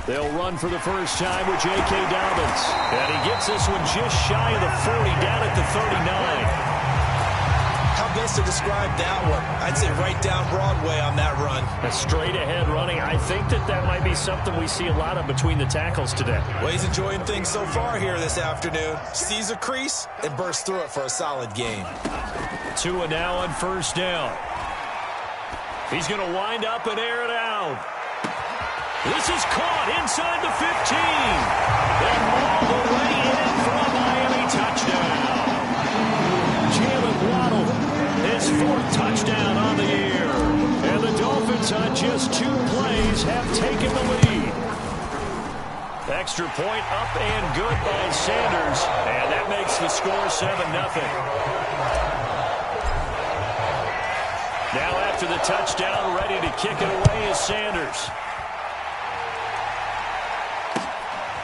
They'll run for the first time with J.K. Dobbins. And he gets this one just shy of the 40, down at the 39. How best to describe that one? I'd say right down Broadway on that run. A straight ahead running. I think that might be something we see a lot of between the tackles today. Well, he's enjoying things so far here this afternoon. Sees a crease and bursts through it for a solid game. Tua now on first down. He's going to wind up and air it out. This is caught inside the 15. And all the way in for a Miami touchdown. Jalen Waddle, his 4th touchdown on the year. And the Dolphins on just 2 plays have taken the lead. Extra point up and good by Sanders. And that makes the score 7-0. Now after the touchdown, ready to kick it away is Sanders.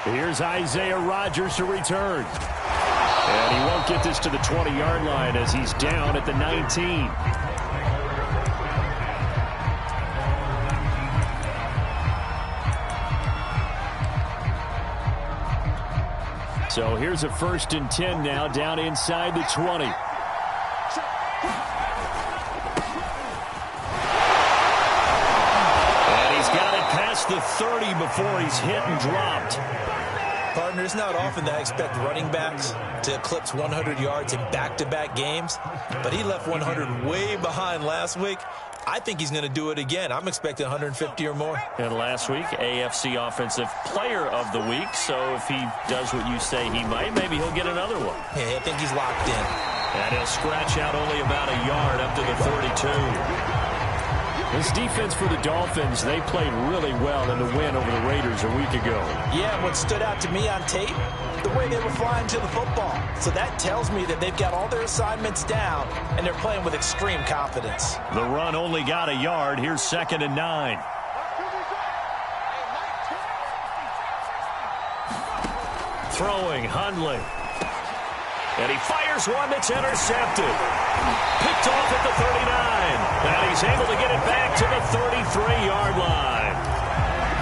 Here's Isaiah Rodgers to return. And he won't get this to the 20-yard line as he's down at the 19. So here's a 1st and 10 now, down inside the 20. And he's got it past the 30 before he's hit and dropped. Partner, it's not often that I expect running backs to eclipse 100 yards in back-to-back games, but he left 100 way behind last week. I think he's going to do it again. I'm expecting 150 or more. And last week, AFC Offensive Player of the Week. So if he does what you say he might, maybe he'll get another one. Yeah, I think he's locked in. And he'll scratch out only about a yard up to the 32. This defense for the Dolphins, they played really well in the win over the Raiders a week ago. Yeah, what stood out to me on tape, the way they were flying to the football. So that tells me that they've got all their assignments down, and they're playing with extreme confidence. The run only got a yard. Here's 2nd and 9. Throwing, Hundley. And he fires one that's intercepted. Picked off at the 39. And he's able to get it back to the 33-yard line.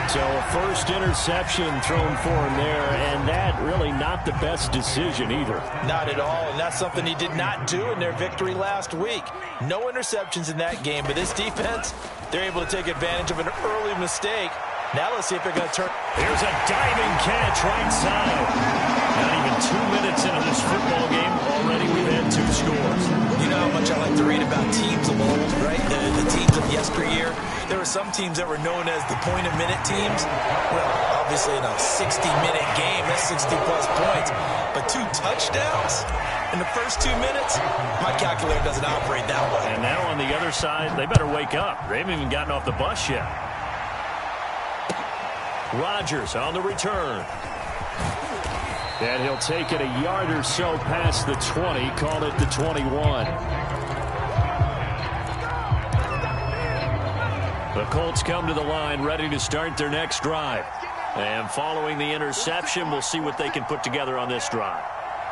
So a first interception thrown for him there, and that really not the best decision either. Not at all, and that's something he did not do in their victory last week. No interceptions in that game, but this defense, they're able to take advantage of an early mistake. Now let's see if they're going to turn. Here's a diving catch right side. Not even 2 minutes into this football game, already we've had 2 scores. You know how much I like to read about teams of old, right? The teams of yesteryear. There were some teams that were known as the point-a-minute teams. Well, obviously in a 60-minute game, that's 60-plus points. But 2 touchdowns in the first 2 minutes? My calculator doesn't operate that way. And now on the other side, they better wake up. They haven't even gotten off the bus yet. Rodgers on the return. And he'll take it a yard or so past the 20, call it the 21. The Colts come to the line, ready to start their next drive. And following the interception, we'll see what they can put together on this drive.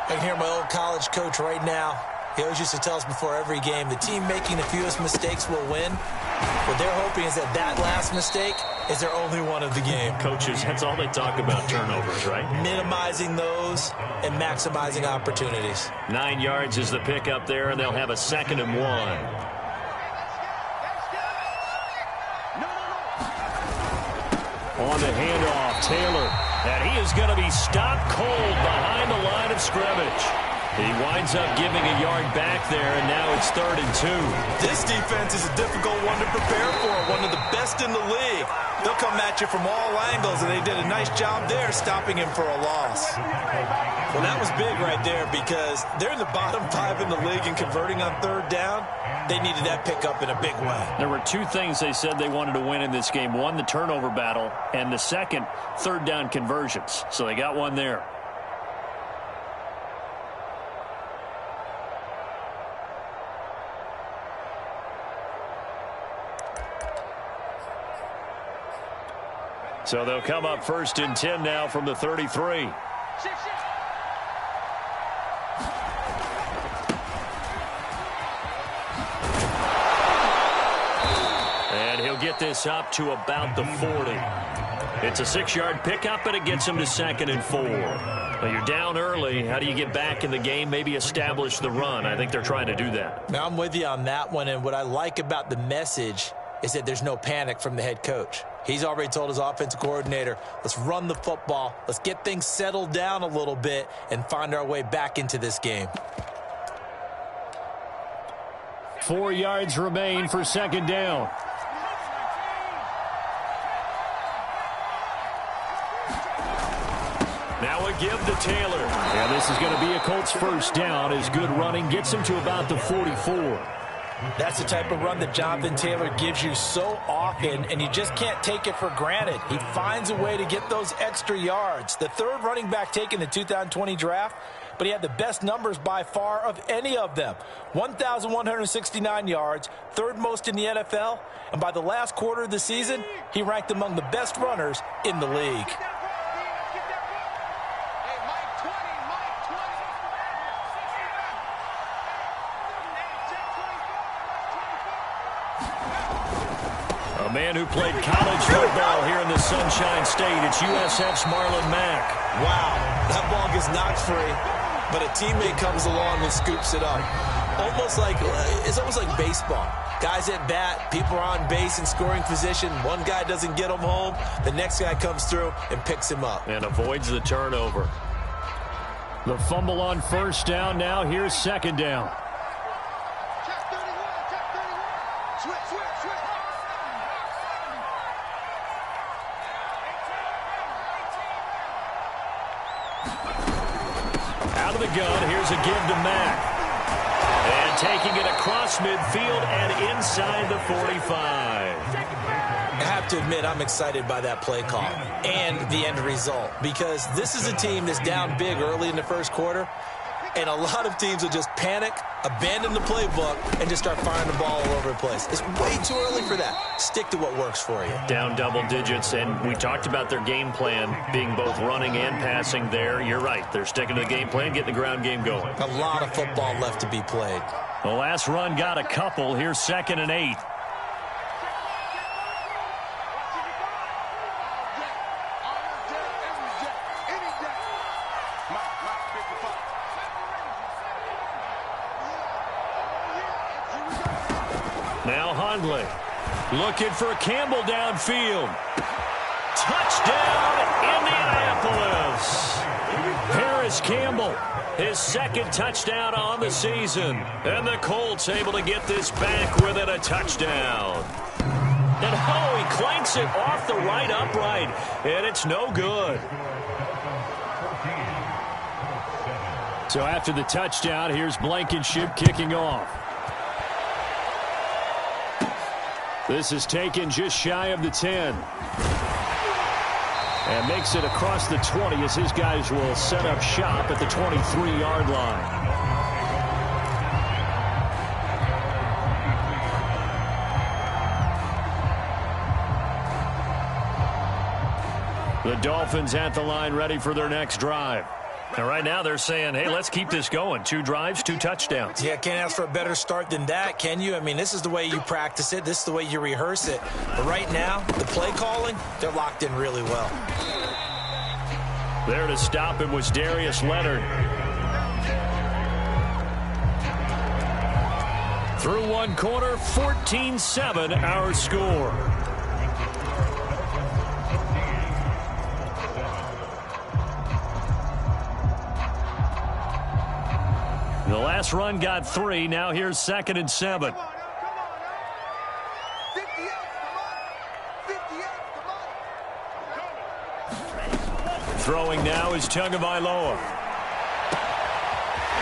I can hear my old college coach right now. He always used to tell us before every game, the team making the fewest mistakes will win. What they're hoping is that that last mistake is their only one of the game. Coaches, that's all they talk about, turnovers, right? Minimizing those and maximizing opportunities. 9 yards is the pickup there, and they'll have a 2nd and 1. On the handoff, Taylor. And he is going to be stopped cold behind the line of scrimmage. He winds up giving a yard back there, and now it's 3rd and 2. This defense is a difficult one to prepare for, one of the best in the league. They'll come at you from all angles, and they did a nice job there stopping him for a loss. Well, that was big right there because they're in the bottom 5 in the league and converting on 3rd down. They needed that pickup in a big way. There were 2 things they said they wanted to win in this game. One, the turnover battle, and the second, 3rd down conversions. So they got one there. So they'll come up 1st and 10 now from the 33. And he'll get this up to about the 40. It's a 6-yard pickup, and it gets him to 2nd and 4. Well, you're down early. How do you get back in the game, maybe establish the run? I think they're trying to do that. Now, I'm with you on that one, and what I like about the message is that there's no panic from the head coach. He's already told his offensive coordinator, let's run the football, let's get things settled down a little bit and find our way back into this game. 4 yards remain for 2nd down. Now a give to Taylor. And this is going to be a Colts 1st down as good running gets him to about the 44. That's the type of run that Jonathan Taylor gives you so often, and you just can't take it for granted. He finds a way to get those extra yards. The 3rd running back taken in the 2020 draft, but he had the best numbers by far of any of them. 1,169 yards, 3rd most in the NFL, and by the last quarter of the season, he ranked among the best runners in the league. A man who played college football here in the Sunshine State. It's USF's Marlon Mack. Wow, that ball gets knocked free, but a teammate comes along and scoops it up. It's almost like baseball. Guys at bat, people are on base in scoring position. One guy doesn't get him home. The next guy comes through and picks him up. And avoids the turnover. The fumble on 1st down. Now here's 2nd down. Out of the gun, here's a give to Mack. And taking it across midfield and inside the 45. I have to admit, I'm excited by that play call and the end result, because this is a team that's down big early in the 1st quarter, and a lot of teams will just panic, abandon the playbook, and just start firing the ball all over the place. It's way too early for that. Stick to what works for you. Down double digits, and we talked about their game plan being both running and passing there. You're right. They're sticking to the game plan, getting the ground game going. A lot of football left to be played. The last run got a couple. Here's 2nd and 8. Now Hundley looking for Campbell downfield. Touchdown, Indianapolis. Paris Campbell, his 2nd touchdown on the season. And the Colts able to get this back within a touchdown. And he clanks it off the right upright, and it's no good. So after the touchdown, here's Blankenship kicking off. This is taken just shy of the 10. And makes it across the 20 as his guys will set up shop at the 23-yard line. The Dolphins at the line ready for their next drive. And right now they're saying, hey, let's keep this going. 2 drives, 2 touchdowns. Yeah, can't ask for a better start than that, can you? I mean, this is the way you practice it. This is the way you rehearse it. But right now, the play calling, they're locked in really well. There to stop him was Darius Leonard. Through one quarter, 14-7 our score. The last run got 3. Now here's 2nd and 7. Throwing now is Tagovailoa.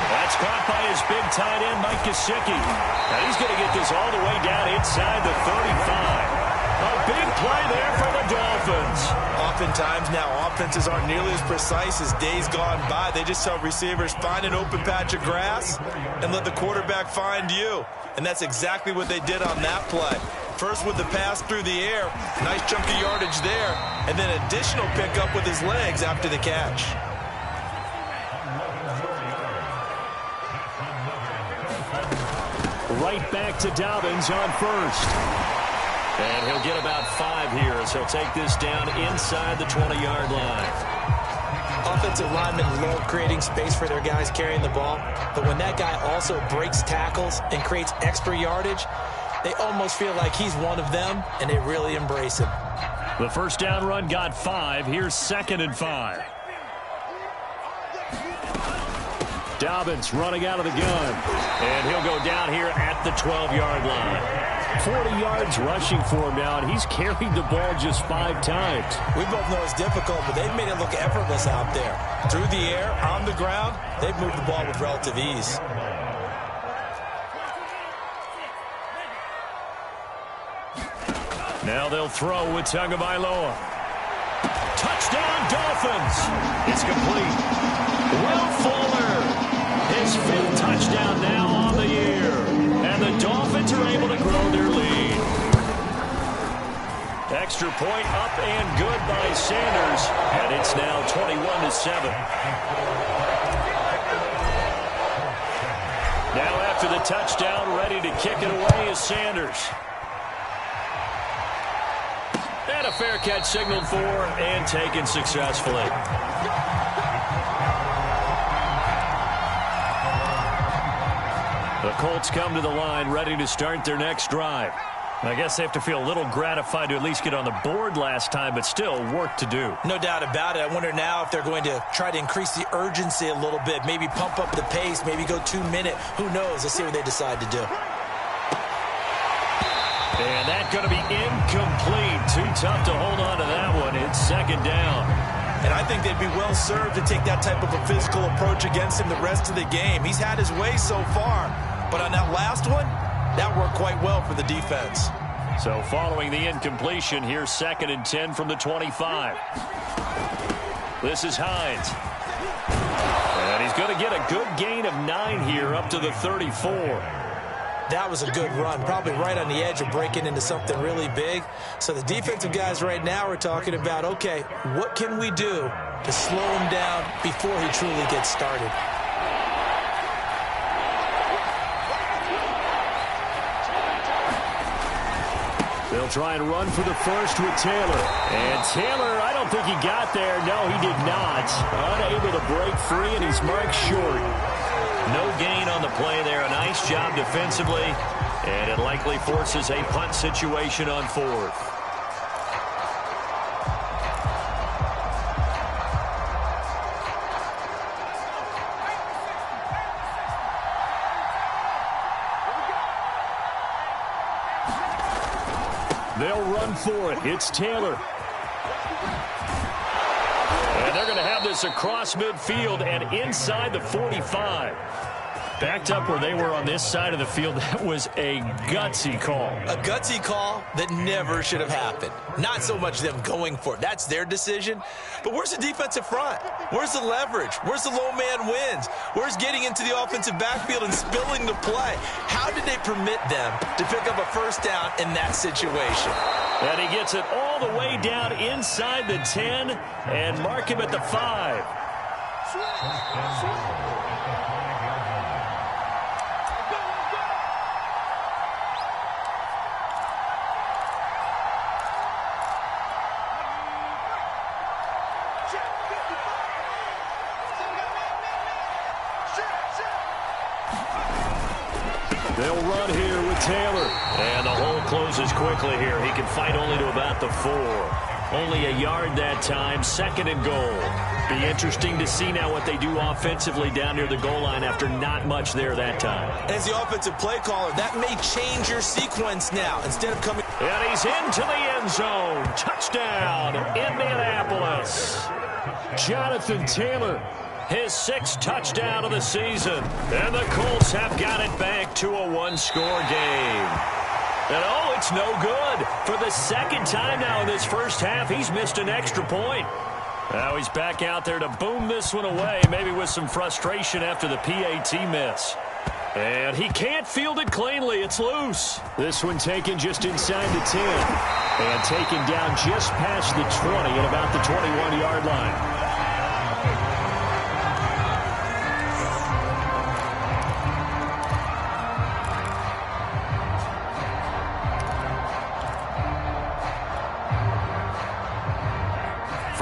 That's caught by his big tight end, Mike Gesicki. Now he's going to get this all the way down inside the 35. A big play there for the Dolphins. Oftentimes now, offenses aren't nearly as precise as days gone by. They just tell receivers, find an open patch of grass and let the quarterback find you. And that's exactly what they did on that play. First with the pass through the air, nice chunk of yardage there, and then additional pickup with his legs after the catch. Right back to Dobbins on first. And he'll get about 5 here as he'll take this down inside the 20-yard line. Offensive linemen love creating space for their guys carrying the ball, but when that guy also breaks tackles and creates extra yardage, they almost feel like he's one of them, and they really embrace him. The first down run got 5. Here's 2nd and 5. Dobbins running out of the gun, and he'll go down here at the 12-yard line. 40 yards rushing for him now, and he's carried the ball just 5 times. We both know it's difficult, but they've made it look effortless out there. Through the air, on the ground, they've moved the ball with relative ease. Now they'll throw with Tagovailoa. Touchdown, Dolphins! It's complete. Will Fuller, his 5th touchdown now on the year. And the Dolphins are able to grow their lead. Extra point up and good by Sanders. And it's now 21-7. Now after the touchdown, ready to kick it away is Sanders. And a fair catch signaled for and taken successfully. The Colts come to the line ready to start their next drive. I guess they have to feel a little gratified to at least get on the board last time, but still work to do. No doubt about it. I wonder now if they're going to try to increase the urgency a little bit, maybe pump up the pace, maybe go 2-minute. Who knows? Let's see what they decide to do. And that's going to be incomplete. Too tough to hold on to that one. It's 2nd down. And I think they'd be well served to take that type of a physical approach against him the rest of the game. He's had his way so far. But on that last one, that worked quite well for the defense. So following the incompletion, here's 2nd and 10 from the 25. This is Hines. And he's going to get a good gain of 9 here up to the 34. That was a good run, probably right on the edge of breaking into something really big. So the defensive guys right now are talking about, okay, what can we do to slow him down before he truly gets started? They'll try and run for the first with Taylor. And Taylor, I don't think he got there. No, he did not. Unable to break free, and he's marked short. No gain on the play there. A nice job defensively. And it likely forces a punt situation on 4th. They'll run for it. It's Taylor. And they're going to have this across midfield and inside the 45. Backed up where they were on this side of the field. That was a gutsy call. A gutsy call that never should have happened. Not so much them going for it. That's their decision. But where's the defensive front? Where's the leverage? Where's the low man wins? Where's getting into the offensive backfield and spilling the play? How did they permit them to pick up a first down in that situation? And he gets it all the way down inside the 10 and mark him at the 5. They'll run here with Taylor. And the hole closes quickly here. He can fight only to about the 4. Only a yard that time. 2nd and goal. Be interesting to see now what they do offensively down near the goal line after not much there that time. As the offensive play caller, that may change your sequence now. Instead of coming... And he's into the end zone. Touchdown, Indianapolis. Jonathan Taylor. His 6th touchdown of the season. And the Colts have got it back to a 1-score game. And oh, it's no good. For the 2nd time now in this first half, he's missed an extra point. Now he's back out there to boom this one away, maybe with some frustration after the PAT miss. And he can't field it cleanly. It's loose. This one taken just inside the 10. And taken down just past the 20 at about the 21-yard line.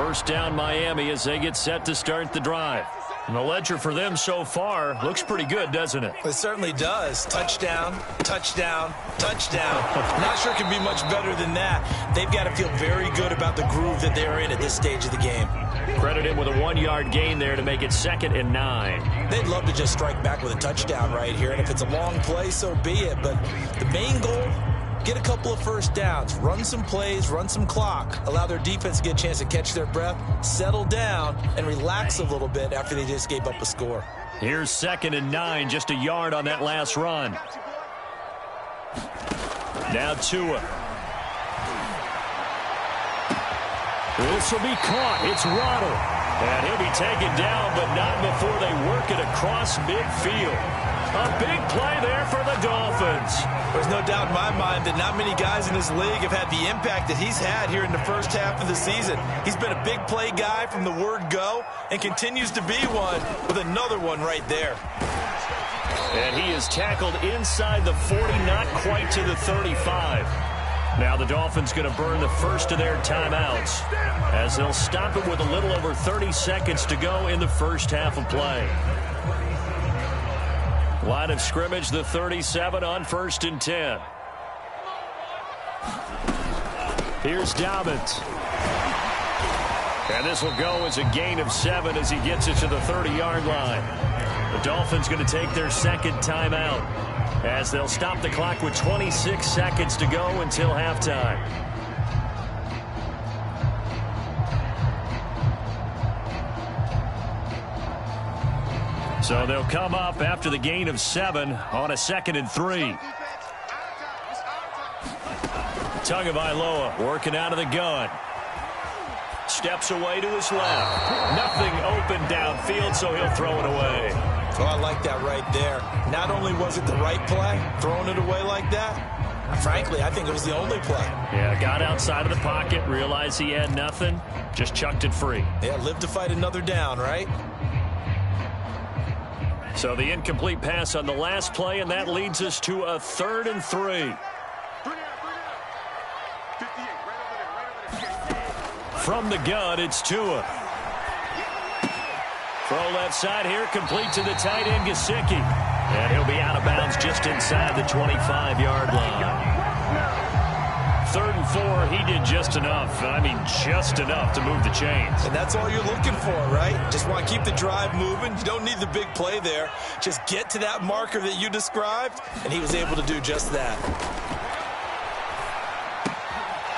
First down Miami as they get set to start the drive. And the ledger for them so far looks pretty good, doesn't it? It certainly does. Touchdown, touchdown, touchdown. Not sure it can be much better than that. They've got to feel very good about the groove that they're in at this stage of the game. Credit him with a 1-yard gain there to make it 2nd and 9. They'd love to just strike back with a touchdown right here, and if it's a long play, so be it. But the main goal, get a couple of first downs, run some plays, run some clock, allow their defense to get a chance to catch their breath, settle down, and relax a little bit after they just gave up a score. Here's 2nd and 9, just a yard on that last run. Now Tua. This will be caught. It's Waddle. And he'll be taken down, but not before they work it across midfield. A big play there for the Dolphins. There's no doubt in my mind that not many guys in this league have had the impact that he's had here in the first half of the season. He's been a big play guy from the word go and continues to be one with another one right there. And he is tackled inside the 40, not quite to the 35. Now the Dolphins going to burn the first of their timeouts as they'll stop it with a little over 30 seconds to go in the first half of play. Line of scrimmage, the 37 on 1st and 10. Here's Dobbins. And this will go as a gain of 7 as he gets it to the 30-yard line. The Dolphins going to take their 2nd timeout as they'll stop the clock with 26 seconds to go until halftime. So they'll come up after the gain of 7 on a 2nd and 3. Tagovailoa working out of the gun. Steps away to his left. Nothing open downfield, so he'll throw it away. Oh, I like that right there. Not only was it the right play, throwing it away like that, frankly, I think it was the only play. Yeah, got outside of the pocket, realized he had nothing, just chucked it free. Yeah, live to fight another down, right? So the incomplete pass on the last play, and that leads us to a 3rd and 3. From the gun, it's Tua. Throw left side here, complete to the tight end, Gesicki. And he'll be out of bounds just inside the 25-yard line. 3rd and 4, he did just enough. I mean, just enough to move the chains. And that's all you're looking for, right? Just want to keep the drive moving. You don't need the big play there. Just get to that marker that you described, and he was able to do just that.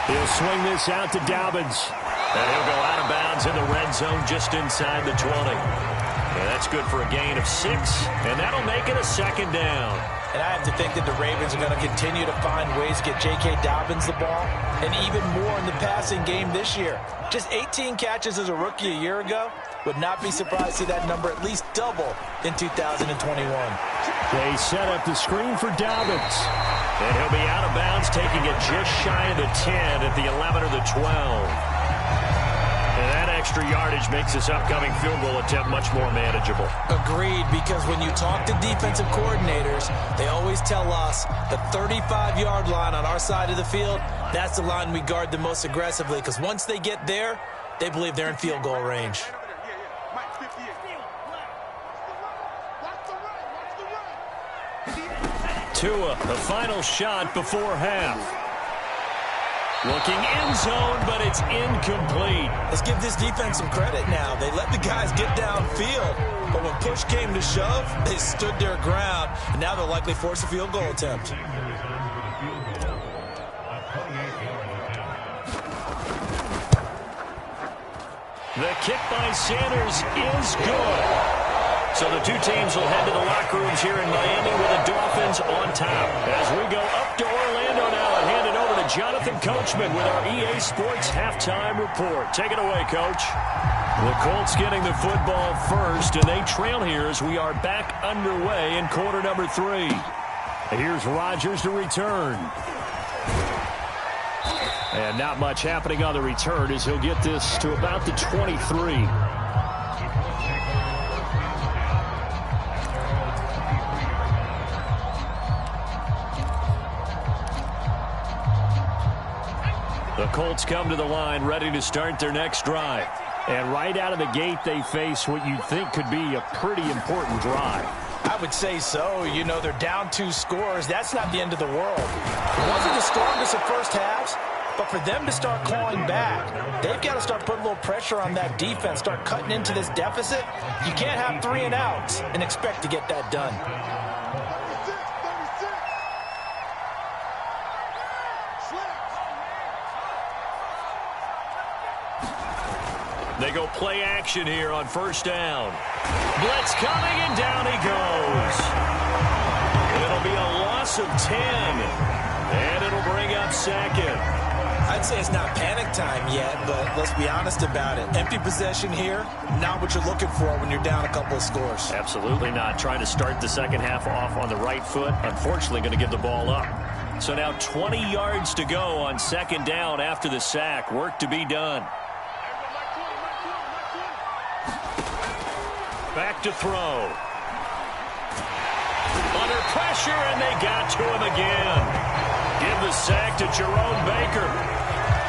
He'll swing this out to Dobbins. And he'll go out of bounds in the red zone just inside the 20. And that's good for a gain of 6, and that'll make it a 2nd down. And I have to think that the Ravens are going to continue to find ways to get J.K. Dobbins the ball, and even more in the passing game this year. Just 18 catches as a rookie a year ago. Would not be surprised to see that number at least double in 2021. They set up the screen for Dobbins. And he'll be out of bounds, taking it just shy of the 10 at the 11 or the 12. And that extra yardage makes this upcoming field goal attempt much more manageable. Agreed, because when you talk to defensive coordinators, they always tell us the 35-yard line on our side of the field, that's the line we guard the most aggressively, because once they get there, they believe they're in field goal range. Tua, the final shot before half. Looking end zone, but it's incomplete. Let's give this defense some credit now. They let the guys get downfield, but when push came to shove, they stood their ground, and now they'll likely force a field goal attempt. The kick by Sanders is good. So the two teams will head to the locker rooms here in Miami with the Dolphins on top. As we go up to Orlando now and hand it over to Jonathan Coachman with our EA Sports Halftime Report. Take it away, Coach. The Colts getting the football first, and they trail here as we are back underway in quarter number 3. Here's Rodgers to return. And not much happening on the return as he'll get this to about the 23. The Colts come to the line ready to start their next drive. And right out of the gate, they face what you'd think could be a pretty important drive. I would say so. You know, they're down 2 scores. That's not the end of the world. It wasn't the strongest of first halves, but for them to start clawing back, they've got to start putting a little pressure on that defense, start cutting into this deficit. You can't have 3 and outs and expect to get that done. They go play action here on first down. Blitz coming, and down he goes. It'll be a loss of 10, and it'll bring up second. I'd say it's not panic time yet, but let's be honest about it. Empty possession here, not what you're looking for when you're down a couple of scores. Absolutely not. Trying to start the second half off on the right foot. Unfortunately, going to give the ball up. So now 20 yards to go on second down after the sack. Work to be done. Back to throw. Under pressure, and they got to him again. Give the sack to Jerome Baker.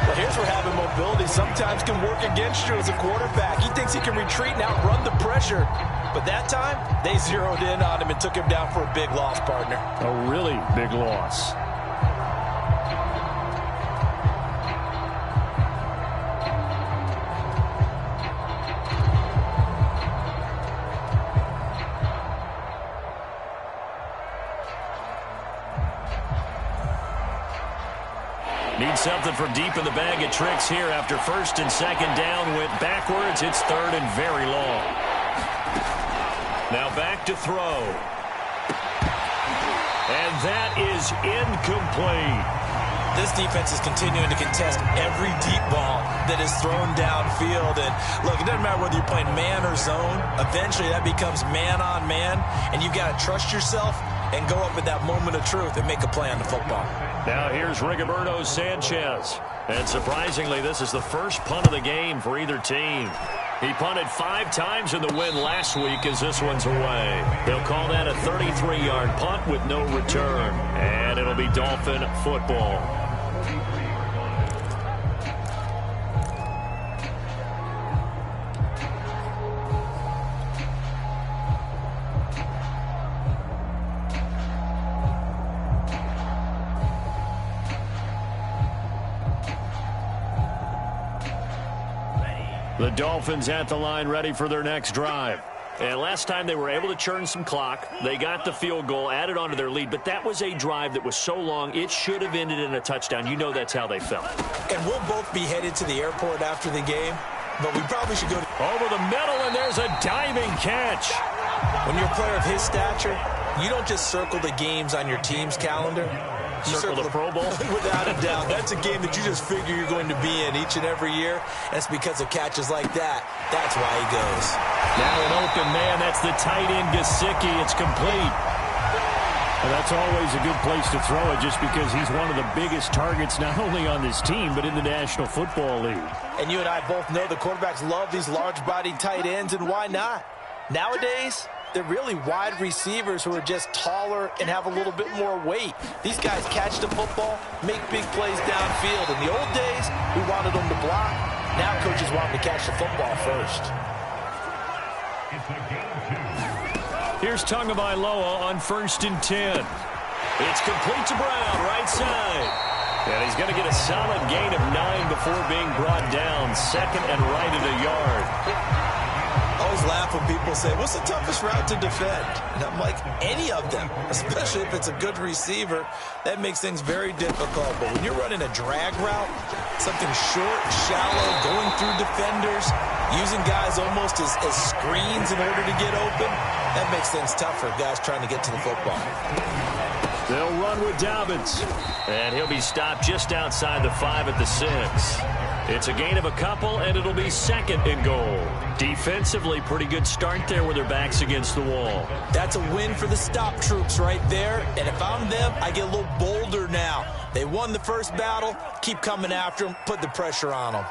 Well, here's where having mobility sometimes can work against you as a quarterback. He thinks he can retreat and outrun the pressure. But that time, they zeroed in on him and took him down for a big loss, partner. A really big loss. Need something from deep in the bag of tricks here after first and second down went backwards. It's third and very long. Now back to throw. And that is incomplete. This defense is continuing to contest every deep ball that is thrown downfield. And look, it doesn't matter whether you're playing man or zone. Eventually that becomes man on man. And you've got to trust yourself and go up at that moment of truth and make a play on the football. Now here's Rigoberto Sanchez. And surprisingly, this is the first punt of the game for either team. He punted 5 times in the win last week as this one's away. They'll call that a 33-yard punt with no return. And it'll be Dolphin football. The Dolphins at the line ready for their next drive. And last time they were able to churn some clock. They got the field goal, added on to their lead, but that was a drive that was so long it should have ended in a touchdown. You know that's how they felt. And we'll both be headed to the airport after the game, but we probably should go over the middle, and there's a diving catch. When you're a player of his stature, you don't just circle the games on your team's calendar. Circle the Pro Bowl? Without a doubt. That's a game that you just figure you're going to be in each and every year. That's because of catches like that. That's why he goes. Now an open man. That's the tight end, Gesicki. It's complete. Well, that's always a good place to throw it just because he's one of the biggest targets not only on this team but in the National Football League. And you and I both know the quarterbacks love these large-bodied tight ends, and why not? Nowadays, they're really wide receivers who are just taller and have a little bit more weight. These guys catch the football, make big plays downfield. In the old days, we wanted them to block. Now coaches want them to catch the football first. Here's Tagovailoa on 1st and 10. It's complete to Brown, right side. And he's going to get a solid gain of 9 before being brought down. Second and right at a yard. I always laugh when people say, what's the toughest route to defend? And I'm like, any of them, especially if it's a good receiver. That makes things very difficult. But when you're running a drag route, something short, shallow, going through defenders, using guys almost as screens in order to get open, that makes things tough for guys trying to get to the football. They'll run with Dobbins. And he'll be stopped just outside the 5 at the 6. It's a gain of a couple, and it'll be second and goal. Defensively, pretty good start there with their backs against the wall. That's a win for the stop troops right there. And if I'm them, I get a little bolder now. They won the first battle. Keep coming after them. Put the pressure on them.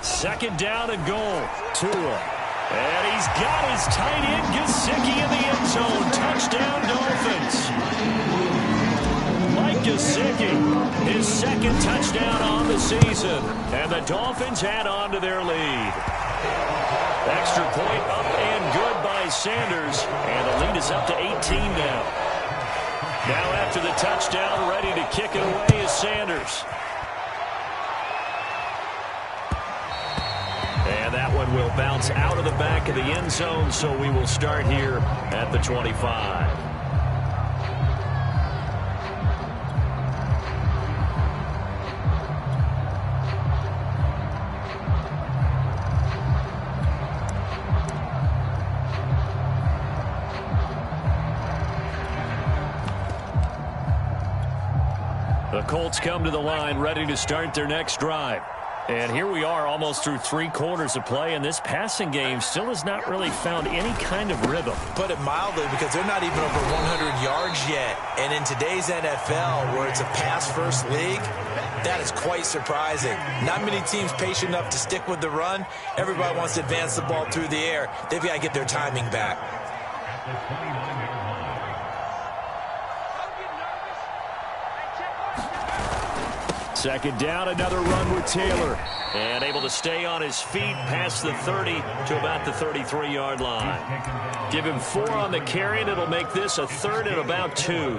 Second down and goal. Tua. And he's got his tight end, Gesicki, in the end zone. Touchdown, Dolphins. Gesicki his second touchdown on the season. And the Dolphins add on to their lead. Extra point up and good by Sanders. And the lead is up to 18 now. Now after the touchdown, ready to kick it away is Sanders. And that one will bounce out of the back of the end zone, so we will start here at the 25. The Colts come to the line, ready to start their next drive. And here we are almost through 3 quarters of play, and this passing game still has not really found any kind of rhythm. Put it mildly, because they're not even over 100 yards yet. And in today's NFL, where it's a pass-first league, that is quite surprising. Not many teams patient enough to stick with the run. Everybody wants to advance the ball through the air. They've got to get their timing back. Second down, another run with Taylor. And able to stay on his feet past the 30 to about the 33-yard line. Give him 4 on the carry, and it'll make this a 3rd and about 2.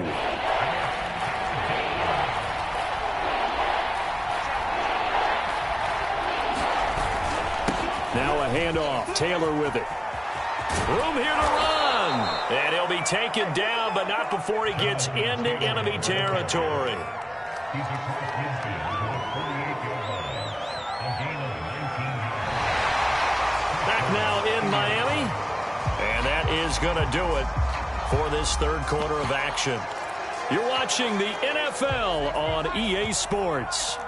Now a handoff. Taylor with it. Room here to run. And he'll be taken down, but not before he gets into enemy territory. Back now in Miami. And that is going to do it for this 3rd quarter of action. You're watching the NFL on EA Sports.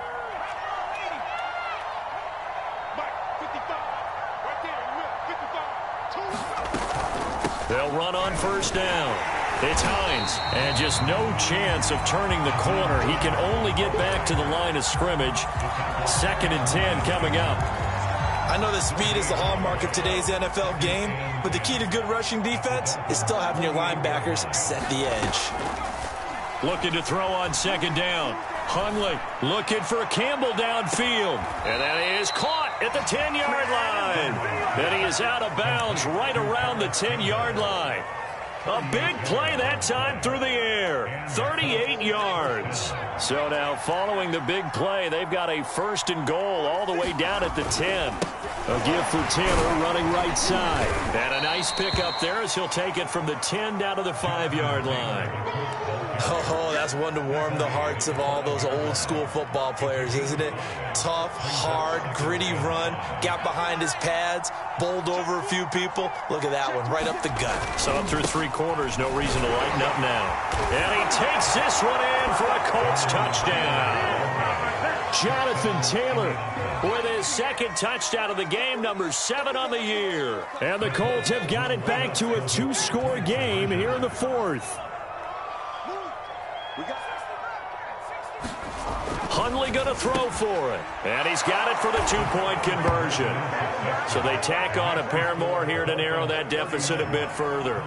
They'll run on first down. It's Hines, and just no chance of turning the corner. He can only get back to the line of scrimmage. 2nd and 10 coming up. I know that speed is the hallmark of today's NFL game, but the key to good rushing defense is still having your linebackers set the edge. Looking to throw on 2nd down. Hundley looking for Campbell downfield. And that is caught at the 10-yard line. And he is out of bounds right around the 10-yard line. A big play that time through the air. 38 yards. So now following the big play, they've got a 1st and goal all the way down at the 10. A give for Taylor running right side. And a nice pickup there as he'll take it from the 10 down to the 5-yard line. Oh, that's one to warm the hearts of all those old school football players, isn't it? Tough, hard, gritty run. Got behind his pads, bowled over a few people. Look at that one, right up the gut. So up through 3 quarters, no reason to lighten up now. And he takes this one in for a Colts touchdown. Jonathan Taylor with his 2nd touchdown of the game, number 7 on the year. And the Colts have got it back to a 2-score game here in the 4th. Hundley going to throw for it. And he's got it for the 2-point conversion. So they tack on a pair more here to narrow that deficit a bit further.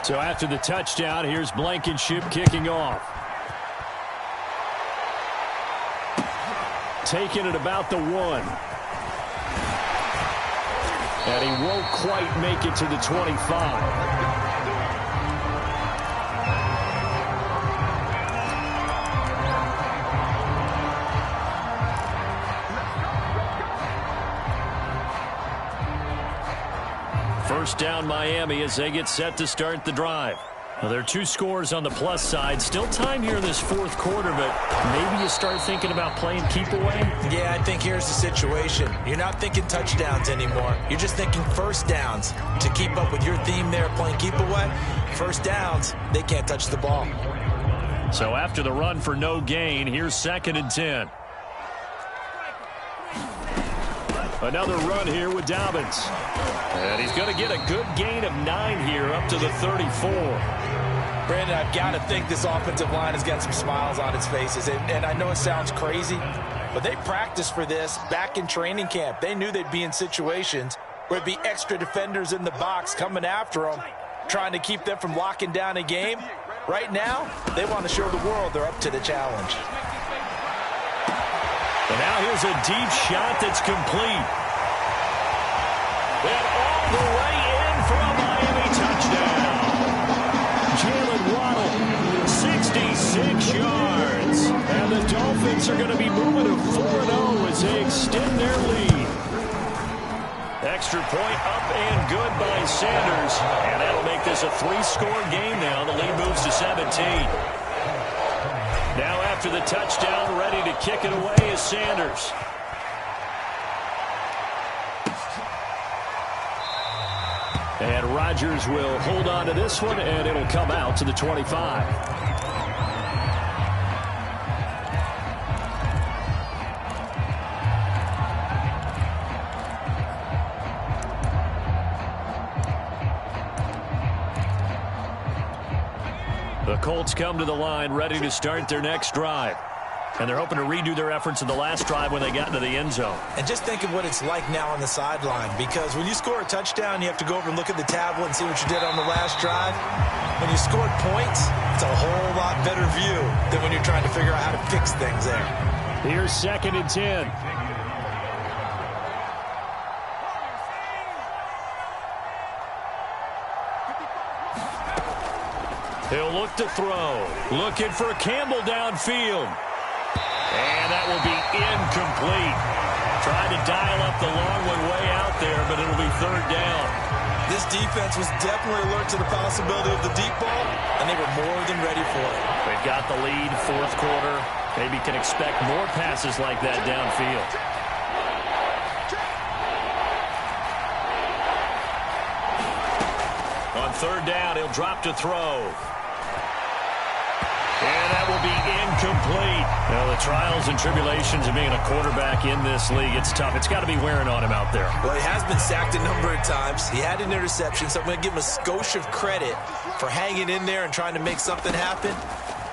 So after the touchdown, here's Blankenship kicking off. Taking it about the 1. And he won't quite make it to the 25. First down Miami as they get set to start the drive. Well, there are 2 scores on the plus side. Still time here in this 4th quarter, but maybe you start thinking about playing keep away? Yeah, I think here's the situation. You're not thinking touchdowns anymore. You're just thinking first downs. To keep up with your theme there, playing keep away, first downs, they can't touch the ball. So after the run for no gain, here's 2nd and 10. Another run here with Dobbins. And he's going to get a good gain of 9 here up to the 34. Brandon, I've got to think this offensive line has got some smiles on its faces. And I know it sounds crazy, but they practiced for this back in training camp. They knew they'd be in situations where there'd be extra defenders in the box coming after them, trying to keep them from locking down a game. Right now, they want to show the world they're up to the challenge. And now here's a deep shot that's complete. And all the way in for a Miami touchdown. Jalen Waddle, 66 yards. And the Dolphins are going to be moving to 4-0 as they extend their lead. Extra point up and good by Sanders. And that'll make this a 3-score game now. The lead moves to 17. Now after the touchdown, ready to kick it away is Sanders. And Rodgers will hold on to this one, and it'll come out to the 25. The Colts come to the line ready to start their next drive. And they're hoping to redo their efforts in the last drive when they got into the end zone. And just think of what it's like now on the sideline, because when you score a touchdown, you have to go over and look at the tablet and see what you did on the last drive. When you scored points, it's a whole lot better view than when you're trying to figure out how to fix things there. Here's 2nd and 10. He'll look to throw. Looking for Campbell downfield. And that will be incomplete. Trying to dial up the long one way out there, but it'll be 3rd down. This defense was definitely alert to the possibility of the deep ball, and they were more than ready for it. They've got the lead, 4th quarter. Maybe can expect more passes like that downfield. On 3rd down, he'll drop to throw. And that will be incomplete. Well, the trials and tribulations of being a quarterback in this league, it's tough. It's got to be wearing on him out there. Well, he has been sacked a number of times. He had an interception, so I'm going to give him a skosh of credit for hanging in there and trying to make something happen,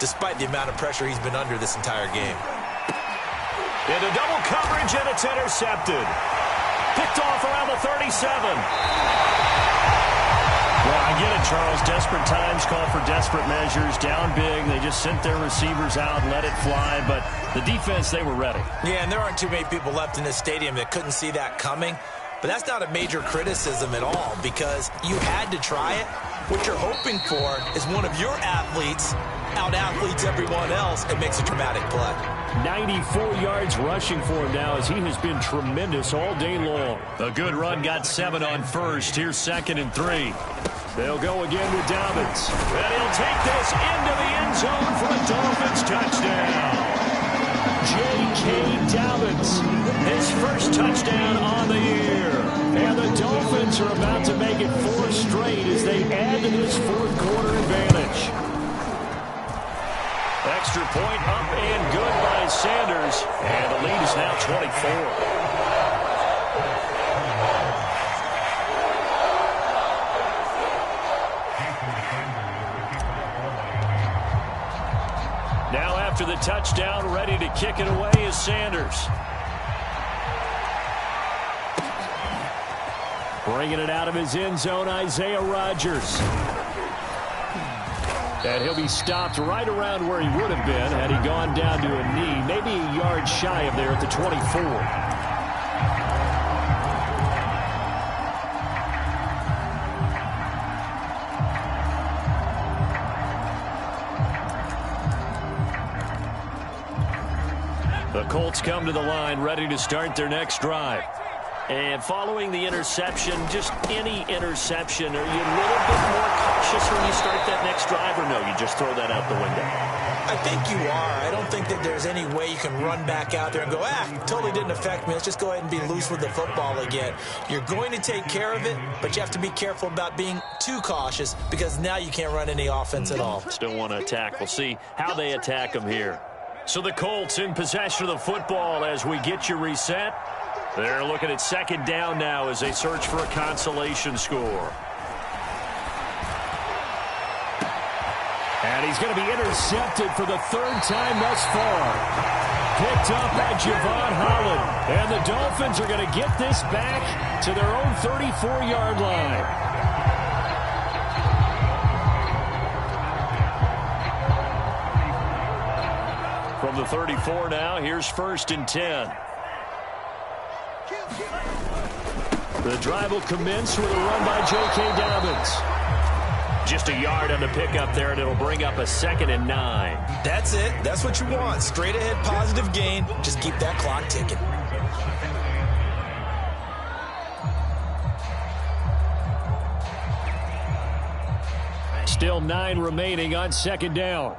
despite the amount of pressure he's been under this entire game. Into double coverage, and it's intercepted. Picked off around the 37. Well, I get it, Charles. Desperate times call for desperate measures. Down big, they just sent their receivers out and let it fly. But the defense, they were ready. Yeah, and there aren't too many people left in this stadium that couldn't see that coming. But that's not a major criticism at all, because you had to try it. What you're hoping for is one of your athletes out-athletes everyone else and makes a dramatic play. 94 yards rushing for him now as he has been tremendous all day long. A good run, got 7 on 1st. Here's 2nd and 3. They'll go again with Dobbins. And he'll take this into the end zone for a Dolphins touchdown. J.K. Dobbins, his first touchdown on the year. And the Dolphins are about to make it 4 straight as they add to this 4th quarter advantage. Extra point up and good by Sanders. And the lead is now 24. Now after the touchdown, ready to kick it away is Sanders. Bringing it out of his end zone, Isaiah Rodgers. And he'll be stopped right around where he would have been had he gone down to a knee, maybe a yard shy of there at the 24. The Colts come to the line, ready to start their next drive. And following the interception, just any interception, are you a little bit more cautious when you start that next drive, or no, you just throw that out the window? I think you are. I don't think that there's any way you can run back out there and go, totally didn't affect me. Let's just go ahead and be loose with the football again. You're going to take care of it, but you have to be careful about being too cautious because now you can't run any offense at all. Still want to attack. We'll see how they attack them here. So the Colts in possession of the football as we get you reset. They're looking at 2nd down now as they search for a consolation score. And he's going to be intercepted for the 3rd time thus far. Picked up by Javon Holland. And the Dolphins are going to get this back to their own 34-yard line. From the 34 now, here's 1st and 10. The drive will commence with a run by J.K. Dobbins. Just a yard on the pickup there, and it'll bring up a 2nd and 9. That's it. That's what you want. Straight ahead positive gain. Just keep that clock ticking. Still 9 remaining on 2nd down.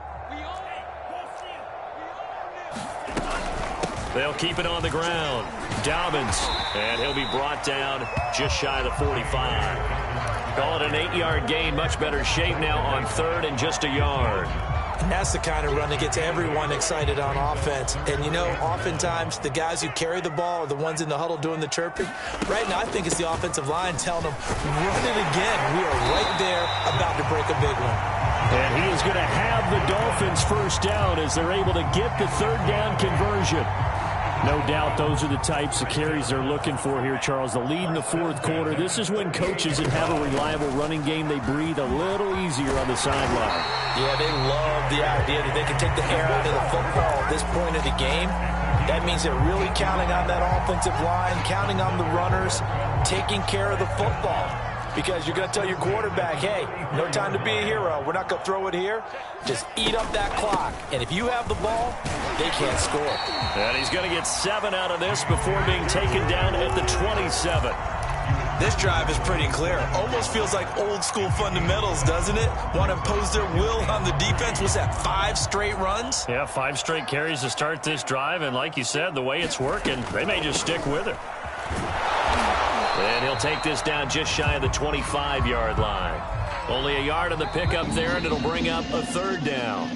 They'll keep it on the ground. Dobbins, and he'll be brought down just shy of the 45. Call it an 8-yard gain. Much better shape now on 3rd and just a yard. And that's the kind of run that gets everyone excited on offense. And, you know, oftentimes the guys who carry the ball are the ones in the huddle doing the chirping. Right now, I think it's the offensive line telling them, run it again. We are right there about to break a big one. And he is going to have the Dolphins 1st down as they're able to get the 3rd down conversion. No doubt those are the types of carries they're looking for here, Charles. The lead in the 4th quarter. This is when coaches that have a reliable running game, they breathe a little easier on the sideline. Yeah, they love the idea that they can take the air out of the football at this point of the game. That means they're really counting on that offensive line, counting on the runners, taking care of the football. Because you're going to tell your quarterback, hey, no time to be a hero. We're not going to throw it here. Just eat up that clock. And if you have the ball, they can't score. And he's going to get 7 out of this before being taken down at the 27. This drive is pretty clear. Almost feels like old school fundamentals, doesn't it? Want to impose their will on the defense. Was that 5 straight runs? Yeah, 5 straight carries to start this drive. And like you said, the way it's working, they may just stick with it. And he'll take this down just shy of the 25-yard line. Only a yard on the pickup there, and it'll bring up a 3rd down.